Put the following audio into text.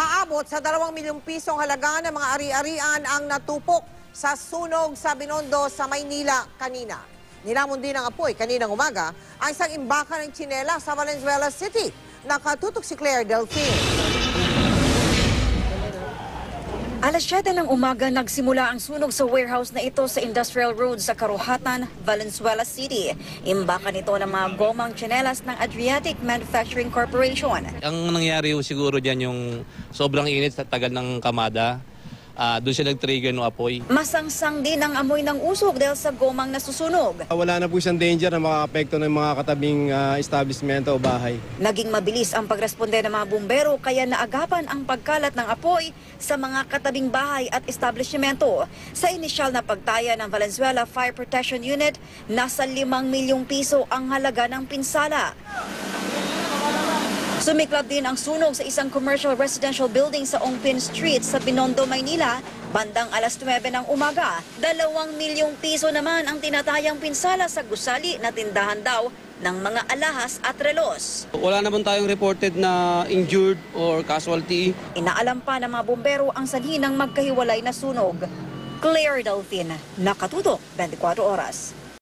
Aabot sa 2 milyong pisong halaga ng mga ari-arian ang natupok sa sunog sa Binondo sa Maynila kanina. Nilamon din ng apoy kaninang umaga ang isang imbakan ng tsinela sa Valenzuela City. Nakatutok si Claire Delfin. Alas 7 ng umaga nagsimula ang sunog sa warehouse na ito sa Industrial Road sa Karuhatan, Valenzuela City. Imbakan ito ng mga gomang tsinelas ng Adriatic Manufacturing Corporation. Ang nangyari siguro dyan yung sobrang init sa tagal ng kamada. Doon siya nag-trigger ng apoy. Masangsang din ang amoy ng usok dahil sa gomang nasusunog. Wala na po siyang danger na makaapekto ng mga katabing establishment o bahay. Naging mabilis ang pagresponde ng mga bumbero kaya naagapan ang pagkalat ng apoy sa mga katabing bahay at establishmento. Sa inisyal na pagtaya ng Valenzuela Fire Protection Unit, nasa 5 milyong piso ang halaga ng pinsala. Sumiklab din ang sunog sa isang commercial residential building sa Ongpin Street sa Binondo, Maynila, bandang alas 9 ng umaga. 2 milyong piso naman ang tinatayang pinsala sa gusali na tindahan daw ng mga alahas at relos. Wala naman tayong reported na injured or casualty. Inaalam pa ng mga bumbero ang sanhi ng magkahiwalay na sunog. Claire Delfin, Nakatutok, 24 Oras.